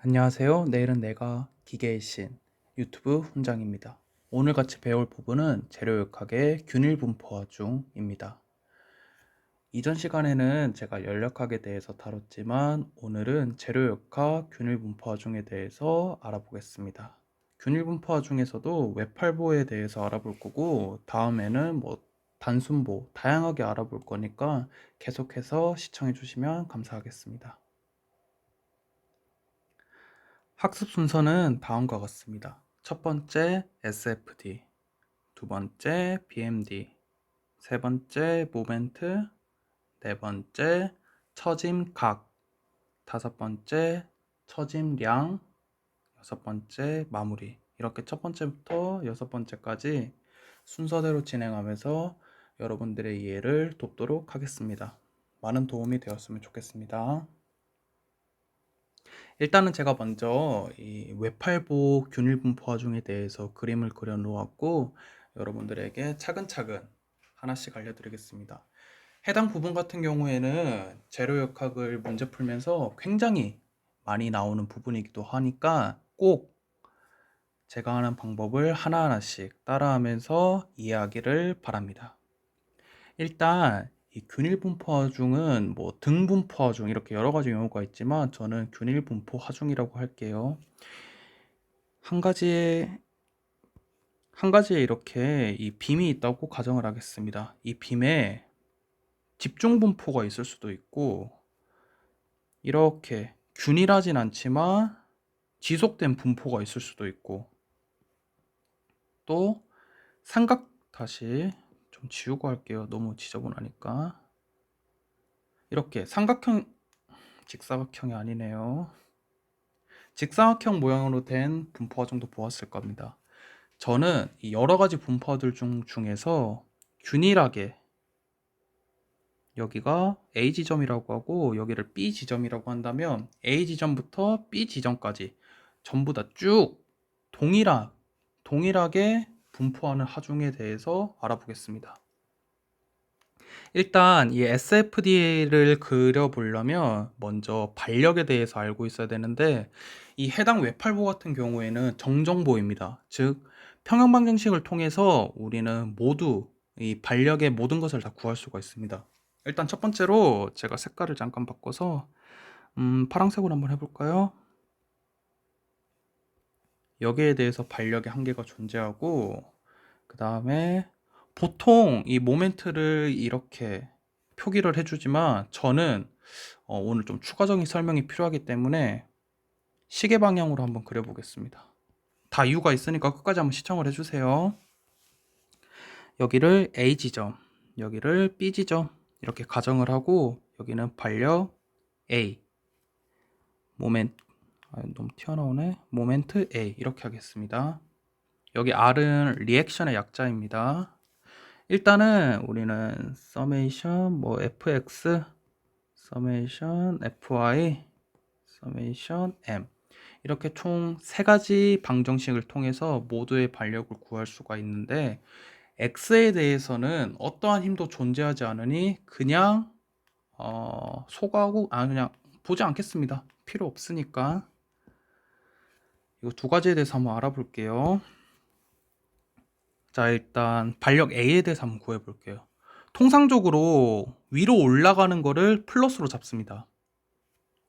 안녕하세요. 내일은 내가 기계의 신 유튜브 훈장입니다. 오늘 같이 배울 부분은 재료역학의 균일분포화중입니다. 이전 시간에는 제가 연력학에 대해서 다뤘지만 오늘은 재료역학 균일분포화중에 대해서 알아보겠습니다. 균일분포화중에서도 외팔보에 대해서 알아볼 거고 다음에는 단순보 다양하게 알아볼 거니까 계속해서 시청해 주시면 감사하겠습니다. 학습 순서는 다음과 같습니다. 첫 번째 SFD, 두 번째 BMD, 세 번째 모멘트, 네 번째 처짐각, 다섯 번째 처짐량, 여섯 번째 마무리. 이렇게 첫 번째부터 여섯 번째까지 순서대로 진행하면서 여러분들의 이해를 돕도록 하겠습니다. 많은 도움이 되었으면 좋겠습니다. 일단은 제가 먼저 이 외팔보 균일분포화중에 대해서 그림을 그려 놓았고 여러분들에게 차근차근 하나씩 알려드리겠습니다. 해당 부분 같은 경우에는 재료역학을 문제 풀면서 굉장히 많이 나오는 부분이기도 하니까 꼭 제가 하는 방법을 하나하나씩 따라하면서 이해하기를 바랍니다. 일단 이 균일분포화중은 등분포화중 이렇게 여러 가지 용어가 있지만 저는 균일분포화중이라고 할게요. 한 가지에 이렇게 이 빔이 있다고 가정을 하겠습니다. 이 빔에 집중분포가 있을 수도 있고 이렇게 균일하진 않지만 지속된 분포가 있을 수도 있고 또 다시 좀 지우고 할게요. 너무 지저분하니까. 이렇게 직사각형이 아니네요. 직사각형 모양으로 된 분포화중도 보았을 겁니다. 저는 이 여러 가지 분포화들 중에서 균일하게 여기가 A 지점이라고 하고 여기를 B 지점이라고 한다면 A 지점부터 B 지점까지 전부 다 쭉 동일하게 분포하는 하중에 대해서 알아보겠습니다. 일단 이 SFD를 그려보려면 먼저 반력에 대해서 알고 있어야 되는데 이 해당 외팔보 같은 경우에는 정정보입니다. 즉 평형방정식을 통해서 우리는 모두 이 반력의 모든 것을 다 구할 수가 있습니다. 일단 첫 번째로 제가 색깔을 잠깐 바꿔서 파란색으로 한번 해볼까요? 여기에 대해서 반력의 한계가 존재하고 그 다음에 보통 이 모멘트를 이렇게 표기를 해주지만 저는 오늘 좀 추가적인 설명이 필요하기 때문에 시계 방향으로 한번 그려보겠습니다. 다 이유가 있으니까 끝까지 한번 시청을 해주세요. 여기를 A 지점, 여기를 B 지점 이렇게 가정을 하고 여기는 반력 A, 너무 튀어나오네. 모멘트 A 이렇게 하겠습니다. 여기 R은 리액션의 약자입니다. 일단은 우리는 서메이션 fx, 서메이션 fy, 서메이션 m 이렇게 총 세 가지 방정식을 통해서 모두의 반력을 구할 수가 있는데 x에 대해서는 어떠한 힘도 존재하지 않으니 그냥 그냥 보지 않겠습니다. 필요 없으니까. 이거 두 가지에 대해서 한번 알아볼게요. 자, 일단 반력 A에 대해서 한번 구해볼게요. 통상적으로 위로 올라가는 거를 플러스로 잡습니다.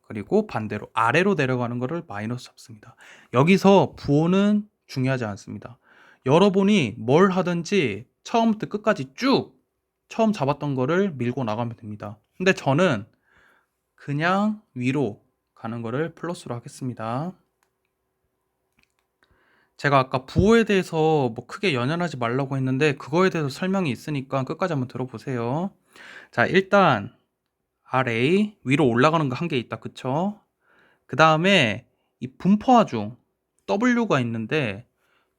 그리고 반대로 아래로 내려가는 거를 마이너스 잡습니다. 여기서 부호는 중요하지 않습니다. 여러분이 뭘 하든지 처음부터 끝까지 쭉 처음 잡았던 거를 밀고 나가면 됩니다. 근데 저는 그냥 위로 가는 거를 플러스로 하겠습니다. 제가 아까 부호에 대해서 크게 연연하지 말라고 했는데 그거에 대해서 설명이 있으니까 끝까지 한번 들어보세요. 자, 일단 RA 위로 올라가는 거 한 개 있다. 그쵸? 그 다음에 이 분포화중 W가 있는데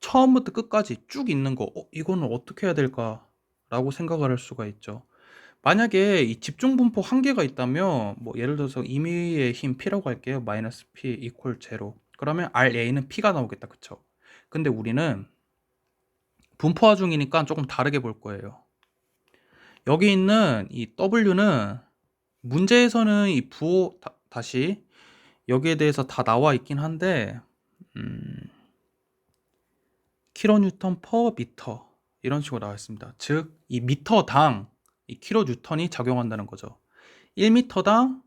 처음부터 끝까지 쭉 있는 거 이거는 어떻게 해야 될까? 라고 생각을 할 수가 있죠. 만약에 이 집중 분포 한계가 있다면 예를 들어서 임의의 힘 P라고 할게요. 마이너스 P 이퀄 제로. 그러면 RA는 P가 나오겠다. 그쵸? 근데 우리는 분포화중이니까 조금 다르게 볼 거예요. 여기 있는 이 W는 문제에서는 이 부호 다시 여기에 대해서 다 나와 있긴 한데 킬로뉴턴 퍼 미터 이런 식으로 나와 있습니다. 즉 이 미터당 이 킬로뉴턴이 작용한다는 거죠. 1미터당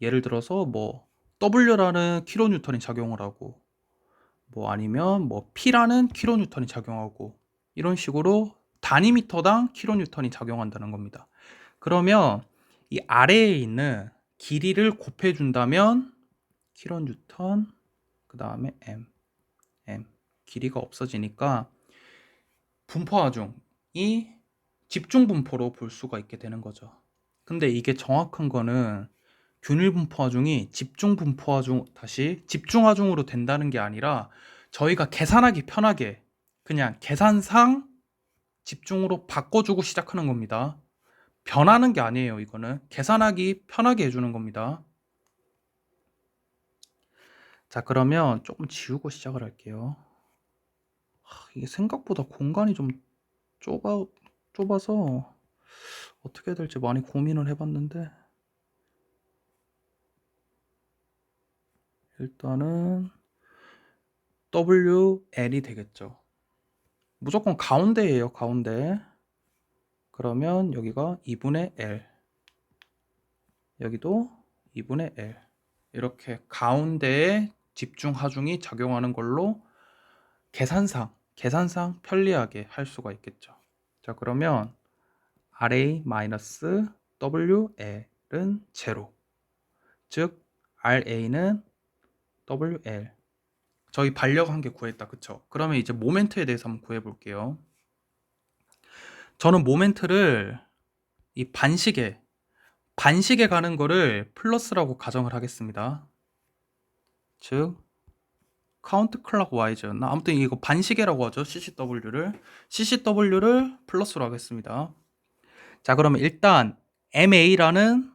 예를 들어서 뭐 W라는 킬로뉴턴이 작용을 하고 뭐 아니면 뭐 P라는 킬로뉴턴이 작용하고 이런 식으로 단위 미터당 킬로뉴턴이 작용한다는 겁니다. 그러면 이 아래에 있는 길이를 곱해 준다면 킬로뉴턴 그다음에 m 길이가 없어지니까 분포 하중이 집중 분포로 볼 수가 있게 되는 거죠. 근데 이게 정확한 거는 균일 분포 하중이 집중 분포 하중 다시 집중 하중으로 된다는 게 아니라 저희가 계산하기 편하게 그냥 계산상 집중으로 바꿔주고 시작하는 겁니다. 변하는 게 아니에요. 이거는 계산하기 편하게 해주는 겁니다. 자, 그러면 조금 지우고 시작을 할게요. 이게 생각보다 공간이 좀 좁아서 어떻게 해야 될지 많이 고민을 해봤는데 일단은 WL이 되겠죠. 무조건 가운데예요. 가운데. 그러면 여기가 2분의 L 여기도 2분의 L 이렇게 가운데에 집중 하중이 작용하는 걸로 계산상 편리하게 할 수가 있겠죠. 자, 그러면 RA-WL은 제로, 즉 RA는 WL. 저희 반력 한 개 구했다, 그쵸? 그러면 이제 모멘트에 대해서 한번 구해 볼게요. 저는 모멘트를 이 반시계 가는 거를 플러스라고 가정을 하겠습니다. 즉 카운트 클락 와이즈였나? 아무튼 이거 반시계라고 하죠. CCW를 플러스로 하겠습니다. 자, 그러면 일단 MA라는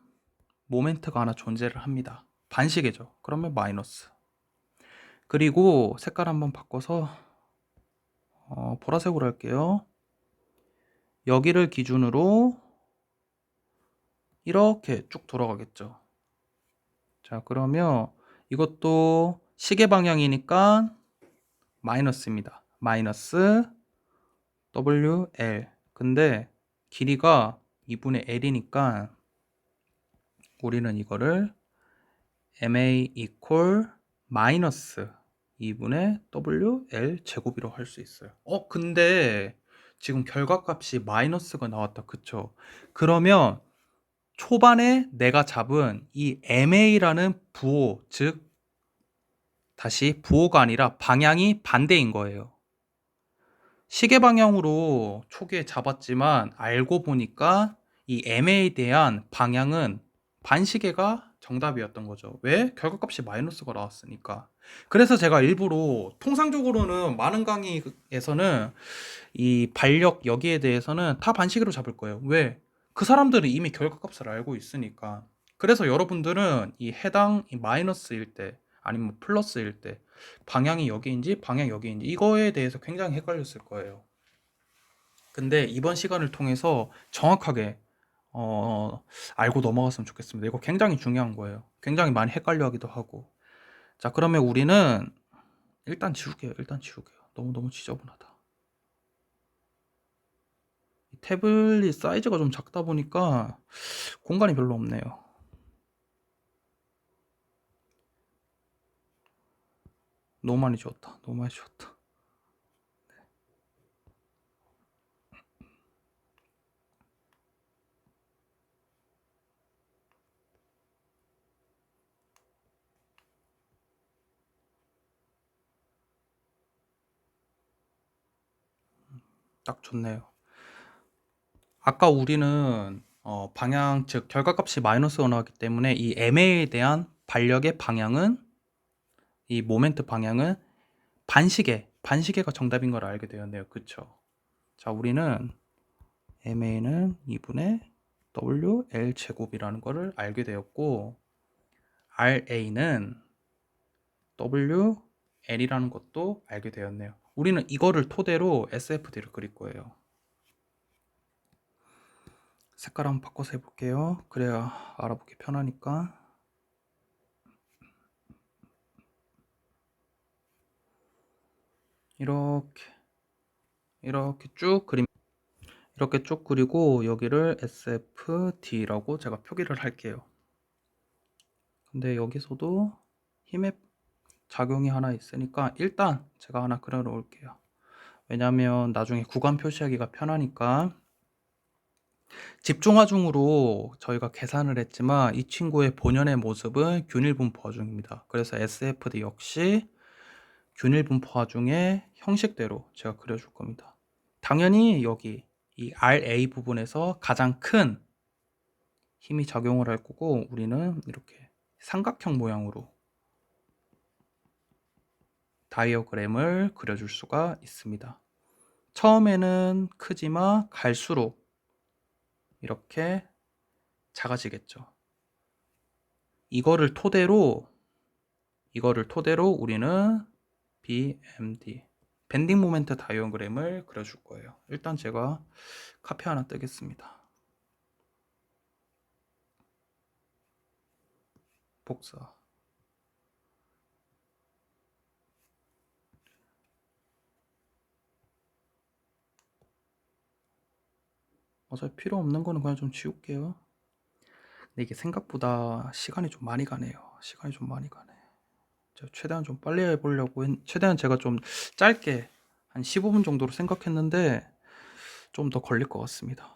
모멘트가 하나 존재를 합니다. 반시계죠. 그러면 마이너스. 그리고 색깔 한번 바꿔서 보라색으로 할게요. 여기를 기준으로 이렇게 쭉 돌아가겠죠. 자, 그러면 이것도 시계 방향이니까 마이너스입니다. 마이너스 WL. 근데 길이가 2분의 L이니까 우리는 이거를 MA equal 마이너스 2분의 WL 제곱이라고 할 수 있어요. 근데 지금 결과값이 마이너스가 나왔다. 그쵸? 그러면 초반에 내가 잡은 이 MA라는 부호, 즉 다시 부호가 아니라 방향이 반대인 거예요. 시계 방향으로 초기에 잡았지만 알고 보니까 이 MA에 대한 방향은 반시계가 정답이었던 거죠. 왜? 결과값이 마이너스가 나왔으니까. 그래서 제가 일부러 통상적으로는 많은 강의에서는 이 반력 여기에 대해서는 다 반시계로 잡을 거예요. 왜? 그 사람들은 이미 결과값을 알고 있으니까. 그래서 여러분들은 이 해당 이 마이너스일 때 아니면 플러스일 때 방향이 여기인지 방향이 여기인지 이거에 대해서 굉장히 헷갈렸을 거예요. 근데 이번 시간을 통해서 정확하게 알고 넘어갔으면 좋겠습니다. 이거 굉장히 중요한 거예요. 굉장히 많이 헷갈려 하기도 하고. 자, 그러면 우리는 일단 지울게요. 너무 지저분하다. 이 태블릿 사이즈가 좀 작다 보니까 공간이 별로 없네요. 너무 많이 지웠다. 딱 좋네요. 아까 우리는 방향, 즉 결과값이 마이너스가 나왔기 때문에 이 MA에 대한 반력의 방향은 이 모멘트 방향은 반시계가 정답인 걸 알게 되었네요. 그쵸? 자, 우리는 MA는 2분의 WL 제곱이라는 거를 알게 되었고 RA는 WL이라는 것도 알게 되었네요. 우리는 이거를 토대로 SFD를 그릴 거예요. 색깔 한번 바꿔서 해볼게요. 그래야 알아보기 편하니까. 이렇게 쭉 그림 이렇게 쭉 그리고 여기를 SFD라고 제가 표기를 할게요. 근데 여기서도 힘의 작용이 하나 있으니까 일단 제가 하나 그려 놓을게요. 왜냐면 나중에 구간 표시하기가 편하니까. 집중하중으로 저희가 계산을 했지만 이 친구의 본연의 모습은 균일분포하중입니다. 그래서 SFD 역시 균일분포하중의 형식대로 제가 그려줄 겁니다. 당연히 여기 이 RA 부분에서 가장 큰 힘이 작용을 할 거고, 우리는 이렇게 삼각형 모양으로 다이어그램을 그려줄 수가 있습니다. 처음에는 크지만 갈수록 이렇게 작아지겠죠. 이거를 토대로 우리는 BMD 밴딩 모멘트 다이어그램을 그려줄 거예요. 일단 제가 카페 하나 뜨겠습니다. 복사. 어차피 필요 없는 거는 그냥 좀 지울게요. 근데 이게 생각보다 시간이 좀 많이 가네요. 제가 최대한 좀 빨리 해보려고 최대한 제가 좀 짧게 한 15분 정도로 생각했는데 좀 더 걸릴 것 같습니다.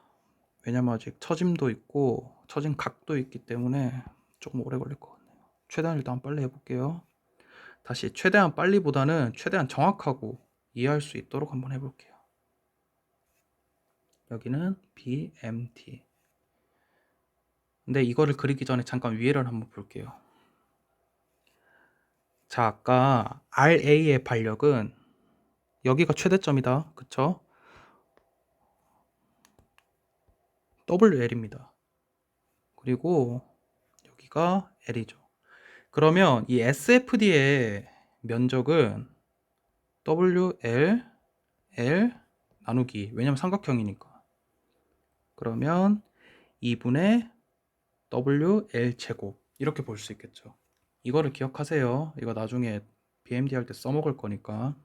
왜냐면 아직 처짐도 있고 처짐 각도 있기 때문에 조금 오래 걸릴 것 같네요. 최대한 일단 빨리 해볼게요. 다시 최대한 빨리보다는 최대한 정확하고 이해할 수 있도록 한번 해볼게요. 여기는 BMT. 근데 이거를 그리기 전에 잠깐 위에를 한번 볼게요. 자, 아까 RA의 반력은 여기가 최대점이다. 그쵸? WL입니다. 그리고 여기가 L이죠. 그러면 이 SFD의 면적은 WL, L 나누기, 왜냐면 삼각형이니까. 그러면 2분의 WL 제곱 이렇게 볼 수 있겠죠. 이거를 기억하세요. 이거 나중에 BMD 할 때 써먹을 거니까.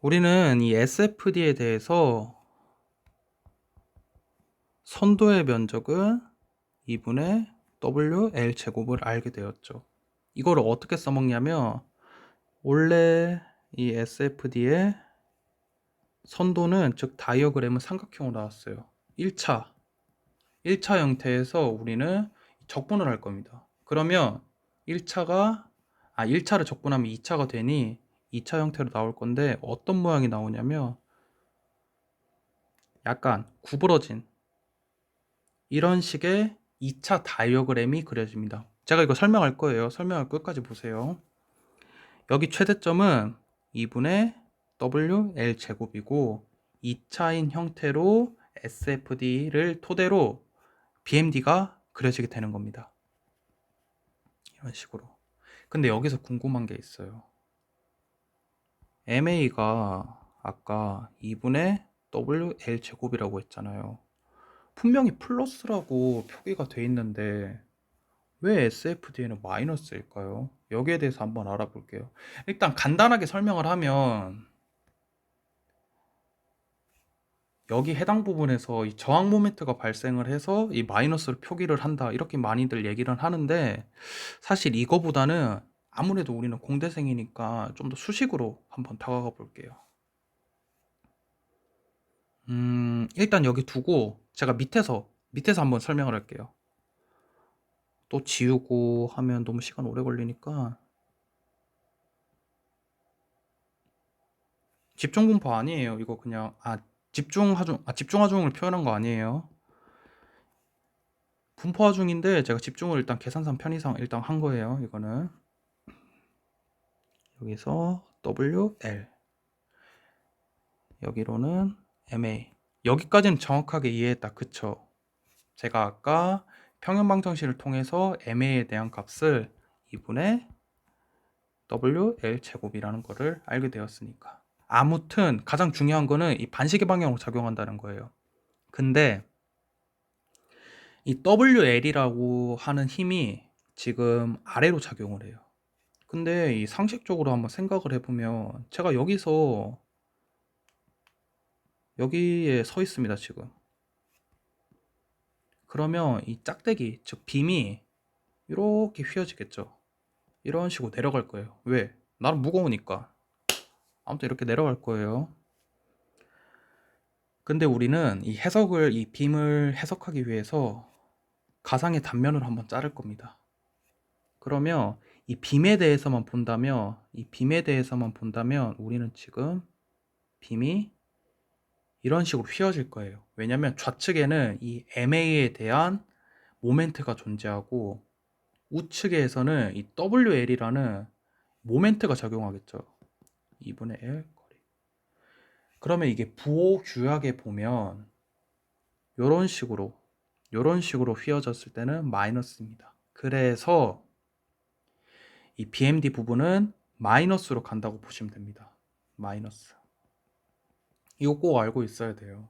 우리는 이 SFD에 대해서 선도의 면적은 2분의 WL 제곱을 알게 되었죠. 이거를 어떻게 써먹냐면 원래 이 SFD의 선도는 즉 다이어그램은 삼각형으로 나왔어요. 1차 형태에서 우리는 적분을 할 겁니다. 그러면 1차를 적분하면 2차가 되니 2차 형태로 나올 건데 어떤 모양이 나오냐면 약간 구부러진 이런 식의 2차 다이어그램이 그려집니다. 제가 이거 설명할 거예요. 설명을 끝까지 보세요. 여기 최대점은 2분의 WL 제곱이고 2차인 형태로 SFD를 토대로 BMD가 그려지게 되는 겁니다. 이런 식으로. 근데 여기서 궁금한 게 있어요. MA가 아까 2분의 WL 제곱이라고 했잖아요. 분명히 플러스라고 표기가 돼 있는데 왜 SFD에는 마이너스일까요? 여기에 대해서 한번 알아볼게요. 일단 간단하게 설명을 하면 여기 해당 부분에서 이 저항 모멘트가 발생을 해서 이 마이너스를 표기를 한다 이렇게 많이들 얘기를 하는데 사실 이거보다는 아무래도 우리는 공대생이니까 좀 더 수식으로 한번 다가가 볼게요. 일단 여기 두고 제가 밑에서 한번 설명을 할게요. 또 지우고 하면 너무 시간 오래 걸리니까. 집중분포 아니에요. 이거 그냥 집중하중을 표현한 거 아니에요. 분포하중인데 제가 집중을 일단 계산상 편의상 일단 한 거예요. 이거는 여기서 WL 여기로는 MA 여기까지는 정확하게 이해했다. 그쵸? 제가 아까 평형방정식을 통해서 MA에 대한 값을 2분의 WL 제곱이라는 거를 알게 되었으니까. 아무튼 가장 중요한 거는 이 반시계 방향으로 작용한다는 거예요. 근데 이 WL이라고 하는 힘이 지금 아래로 작용을 해요. 근데 이 상식적으로 한번 생각을 해보면 제가 여기서 여기에 서 있습니다, 지금. 그러면 이 짝대기, 즉 빔이 이렇게 휘어지겠죠. 이런 식으로 내려갈 거예요. 왜? 나는 무거우니까. 아무튼 이렇게 내려갈 거예요. 근데 우리는 이 빔을 해석하기 위해서 가상의 단면을 한번 자를 겁니다. 그러면 이 빔에 대해서만 본다면 우리는 지금 빔이 이런 식으로 휘어질 거예요. 왜냐면 좌측에는 이 MA에 대한 모멘트가 존재하고 우측에서는 이 WL이라는 모멘트가 작용하겠죠. 2분의 L 거리. 그러면 이게 부호 규약에 보면 이런 식으로 휘어졌을 때는 마이너스입니다. 그래서 이 BMD 부분은 마이너스로 간다고 보시면 됩니다. 마이너스. 이거 꼭 알고 있어야 돼요.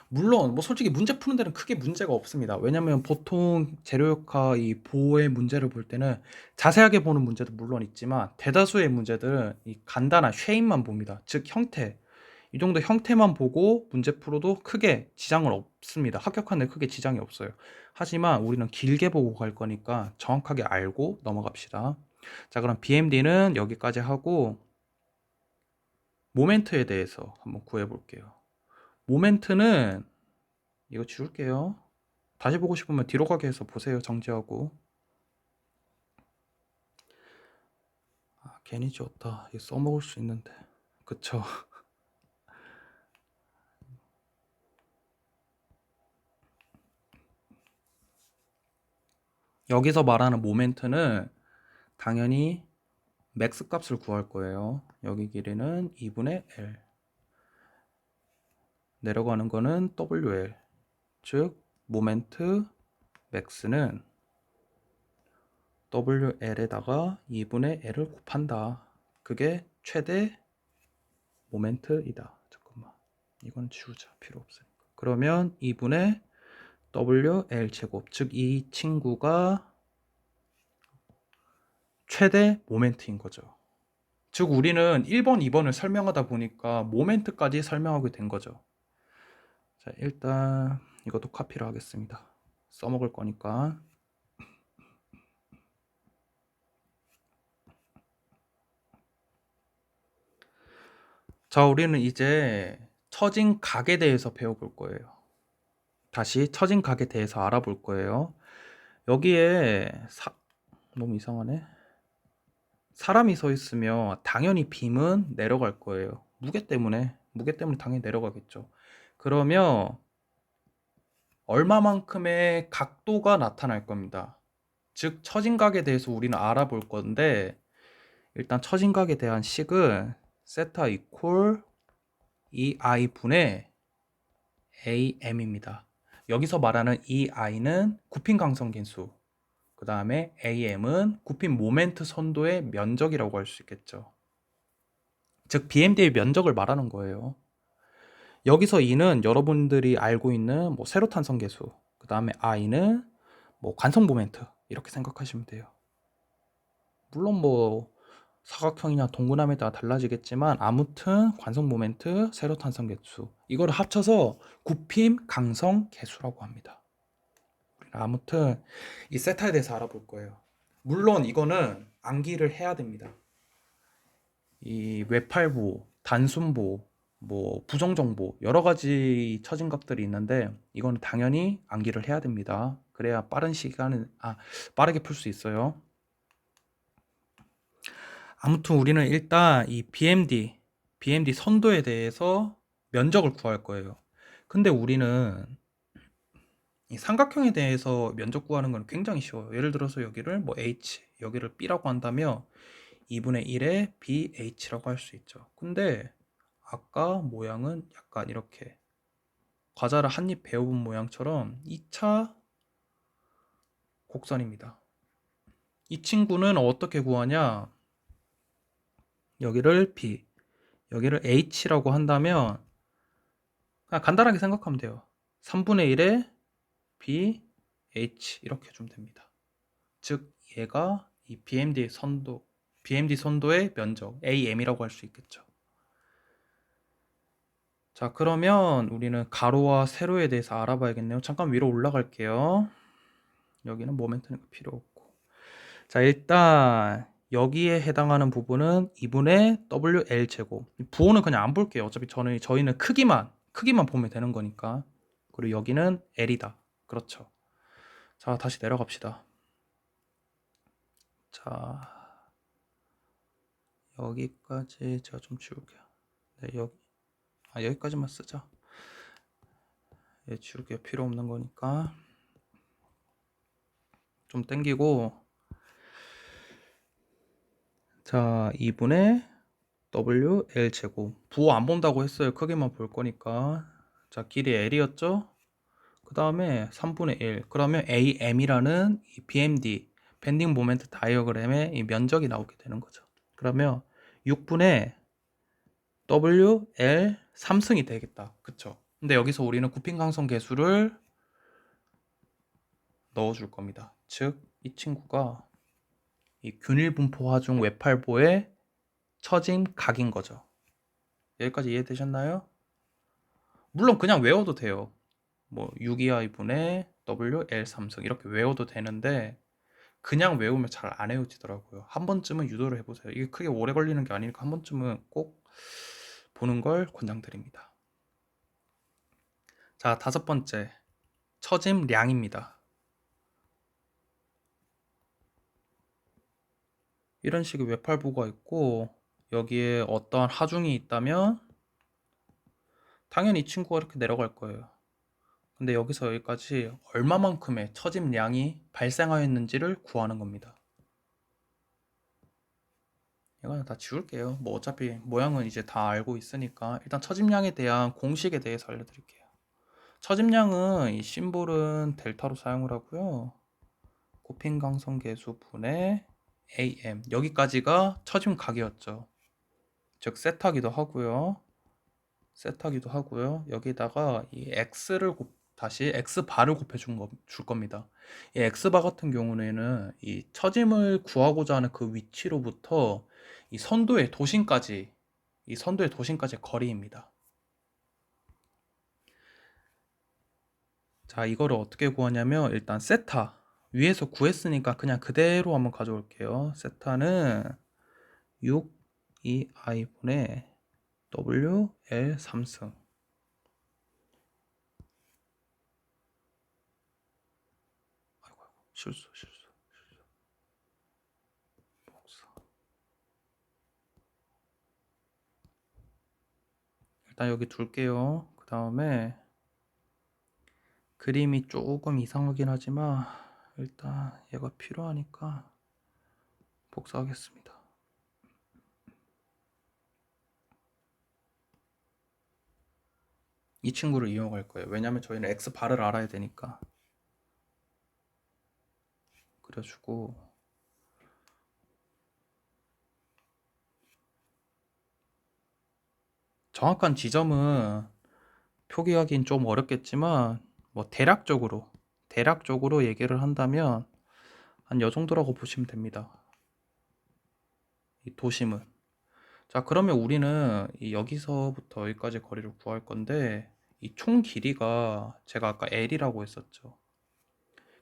물론 뭐 솔직히 문제 푸는 데는 크게 문제가 없습니다. 왜냐면 보통 재료역학 이 보호의 문제를 볼 때는 자세하게 보는 문제도 물론 있지만 대다수의 문제들은 이 간단한 쉐입만 봅니다. 즉 형태. 이 정도 형태만 보고 문제 풀어도 크게 지장은 없습니다. 합격하는 데 크게 지장이 없어요. 하지만 우리는 길게 보고 갈 거니까 정확하게 알고 넘어갑시다. 자, 그럼 BMD는 여기까지 하고 모멘트에 대해서 한번 구해 볼게요. 모멘트는 이거 지울게요. 다시 보고 싶으면 뒤로 가게 해서 보세요. 정지하고. 괜히 지웠다. 이거 써먹을 수 있는데. 그쵸? 여기서 말하는 모멘트는 당연히 맥스 값을 구할 거예요. 여기 길이는 2분의 L. 내려가는 거는 WL. 즉 모멘트 맥스는 WL에다가 2분의 L을 곱한다. 그게 최대 모멘트이다. 잠깐만. 이건 지우자. 필요 없으니까. 그러면 2분의 WL 제곱. 즉 이 친구가 최대 모멘트인 거죠. 즉 우리는 1번, 2번을 설명하다 보니까 모멘트까지 설명하게 된 거죠. 자, 일단 이것도 카피를 하겠습니다. 써먹을 거니까. 자, 우리는 이제 처진 각에 대해서 배워볼 거예요. 다시 처진 각에 대해서 알아볼 거예요. 여기에 너무 이상하네. 사람이 서 있으면 당연히 빔은 내려갈 거예요. 무게 때문에 당연히 내려가겠죠. 그러면 얼마만큼의 각도가 나타날 겁니다. 즉 처진각에 대해서 우리는 알아볼 건데 일단 처진각에 대한 식은 세타 이퀄 2i 분의 am입니다. 여기서 말하는 이 i는 굽힌 강성계수, 그 다음에 am은 굽힌 모멘트 선도의 면적이라고 할 수 있겠죠. 즉 BMD의 면적을 말하는 거예요. 여기서 e는 여러분들이 알고 있는 뭐 세로탄성계수, 그 다음에 i는 뭐 관성 모멘트 이렇게 생각하시면 돼요. 물론 뭐 사각형이냐 동그라미에 따라 달라지겠지만 아무튼 관성 모멘트, 세로탄성 계수 이거를 합쳐서 굽힘 강성 계수라고 합니다. 아무튼 이 세타에 대해서 알아볼 거예요. 물론 이거는 암기를 해야 됩니다. 이 외팔보, 단순보, 뭐 부정정보 여러 가지 처진값들이 있는데 이거는 당연히 암기를 해야 됩니다. 그래야 빠르게 풀 수 있어요. 아무튼 우리는 일단 이 BMD 선도에 대해서 면적을 구할 거예요. 근데 우리는 이 삼각형에 대해서 면적 구하는 건 굉장히 쉬워요. 예를 들어서 여기를 뭐 H, 여기를 B라고 한다면 2분의 1의 BH라고 할 수 있죠. 근데 아까 모양은 약간 이렇게 과자를 한 입 베어본 모양처럼 2차 곡선입니다. 이 친구는 어떻게 구하냐? 여기를 B, 여기를 H라고 한다면 그냥 간단하게 생각하면 돼요. 3분의 1에 BH 이렇게 해주면 됩니다. 즉 얘가 이 BMD의 선도 BMD 선도의 면적 AM이라고 할 수 있겠죠. 자, 그러면 우리는 가로와 세로에 대해서 알아봐야겠네요. 잠깐 위로 올라갈게요. 여기는 모멘트니까 필요 없고. 자, 일단 여기에 해당하는 부분은 2분의 WL 제곱. 부호는 그냥 안 볼게요. 어차피 저희는 크기만 보면 되는 거니까. 그리고 여기는 L이다. 그렇죠. 자, 다시 내려갑시다. 자, 여기까지 제가 좀 지울게요. 네, 여기까지만 쓰자. 예, 지울게요. 필요 없는 거니까. 좀 땡기고. 자, 2분의 WL 제곱. 부호 안 본다고 했어요. 크기만 볼 거니까. 자, 길이 L이었죠? 그 다음에 3분의 1. 그러면 AM이라는 이 BMD, 밴딩 모멘트 다이어그램의 이 면적이 나오게 되는 거죠. 그러면 6분의 WL 3승이 되겠다. 그쵸? 근데 여기서 우리는 구핑강성 계수를 넣어줄 겁니다. 즉, 이 친구가 이 균일분포 하중 외팔보의 처진 각인 거죠. 여기까지 이해되셨나요? 물론 그냥 외워도 돼요. 뭐 6EI분의 WL 3승 이렇게 외워도 되는데 그냥 외우면 잘 안 외워지더라고요. 한 번쯤은 유도를 해보세요. 이게 크게 오래 걸리는 게 아니니까 한 번쯤은 꼭 보는 걸 권장드립니다. 자, 다섯 번째 처짐량입니다. 이런 식의 외팔부가 있고 여기에 어떠한 하중이 있다면 당연히 이 친구가 이렇게 내려갈 거예요. 근데 여기서 여기까지 얼마만큼의 처짐량이 발생하였는지를 구하는 겁니다. 이거는 다 지울게요. 뭐 어차피 모양은 이제 다 알고 있으니까 일단 처짐량에 대한 공식에 대해서 알려드릴게요. 처짐량은 이 심볼은 델타로 사용을 하고요. 고핑강성계수 분의 AM 여기까지가 처짐각이었죠. 즉 세타기도 하고요. 여기다가 이 x를 다시 x바를 줄 겁니다. 이 x바 같은 경우에는 이 처짐을 구하고자 하는 그 위치로부터 이 선도의 도심까지 거리입니다. 자, 이거를 어떻게 구하냐면 일단 세타 위에서 구했으니까 그냥 그대로 한번 가져올게요. 세타는 6EI분의 WL 3승. 아이고, 실수. 복사. 일단 여기 둘게요. 그 다음에 그림이 조금 이상하긴 하지만 일단 얘가 필요하니까 복사하겠습니다. 이 친구를 이용할 거예요. 왜냐면 저희는 x바를 알아야 되니까. 그려주고 정확한 지점은 표기하기는 좀 어렵겠지만 뭐 대략적으로 얘기를 한다면 한 요 정도라고 보시면 됩니다. 이 도심은. 자, 그러면 우리는 여기서부터 여기까지 거리를 구할 건데 이 총 길이가 제가 아까 L이라고 했었죠.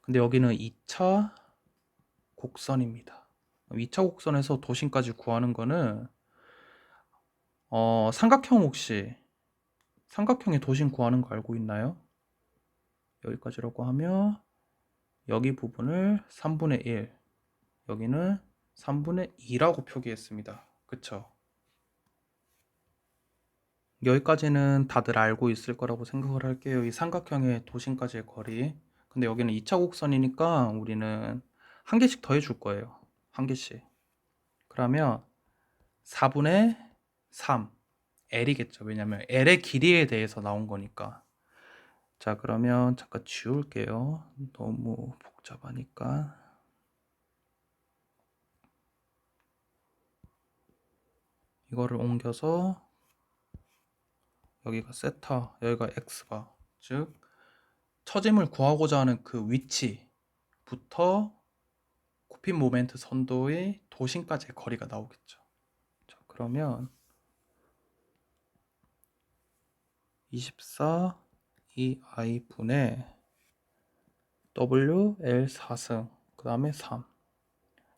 근데 여기는 2차 곡선입니다. 2차 곡선에서 도심까지 구하는 거는 삼각형 혹시 삼각형의 도심 구하는 거 알고 있나요? 여기까지라고 하면 여기 부분을 3분의 1 여기는 3분의 2라고 표기했습니다. 그쵸? 여기까지는 다들 알고 있을 거라고 생각을 할게요. 이 삼각형의 도심까지의 거리. 근데 여기는 2차 곡선이니까 우리는 한 개씩 더 해줄 거예요. 한 개씩. 그러면 4분의 3 L이겠죠. 왜냐면 L의 길이에 대해서 나온 거니까. 자, 그러면 잠깐 지울게요. 너무 복잡하니까. 이거를 옮겨서 여기가 세타, 여기가 x바. 즉 처짐을 구하고자 하는 그 위치부터 스핀 모멘트 선도의 도심까지의 거리가 나오겠죠. 자, 그러면 24 EI 분의 WL 4승 그 다음에 3,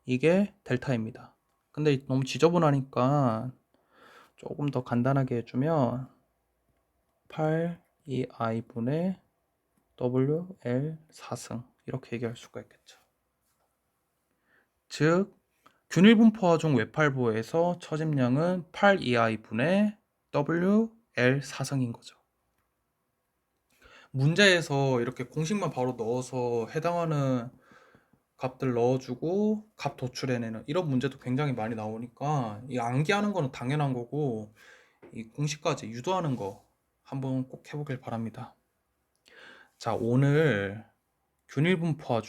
이게 델타입니다. 근데 너무 지저분하니까 조금 더 간단하게 해주면 8EI 분의 WL 4승 이렇게 얘기할 수가 있겠죠. 즉 균일 분포화 중 외팔보에서 처짐량은 8EI 분의 WL 4승인 거죠. 문제에서 이렇게 공식만 바로 넣어서 해당하는 값들 넣어주고 값 도출해내는 이런 문제도 굉장히 많이 나오니까 이 암기하는 거는 당연한 거고 이 공식까지 유도하는 거 한번 꼭 해보길 바랍니다. 자, 오늘 균일 분포화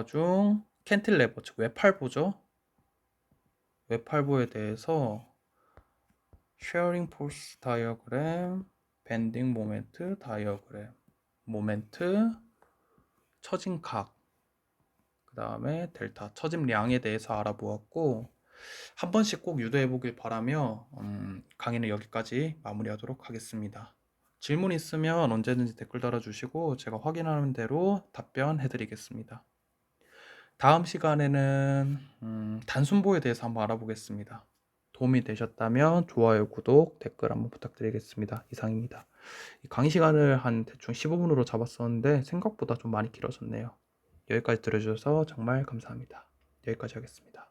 중 캔틸레버 즉 외팔보죠. 외팔보에 대해서 쉐어링 포스 다이어그램, 밴딩 모멘트 다이어그램, 모멘트, 처진 각, 그 다음에 델타, 처짐량에 대해서 알아보았고 한 번씩 꼭 유도해 보길 바라며 강의는 여기까지 마무리하도록 하겠습니다. 질문 있으면 언제든지 댓글 달아주시고 제가 확인하는 대로 답변해 드리겠습니다. 다음 시간에는 단순보에 대해서 한번 알아보겠습니다. 도움이 되셨다면 좋아요, 구독, 댓글 한번 부탁드리겠습니다. 이상입니다. 강의 시간을 한 대충 15분으로 잡았었는데 생각보다 좀 많이 길어졌네요. 여기까지 들어주셔서 정말 감사합니다. 여기까지 하겠습니다.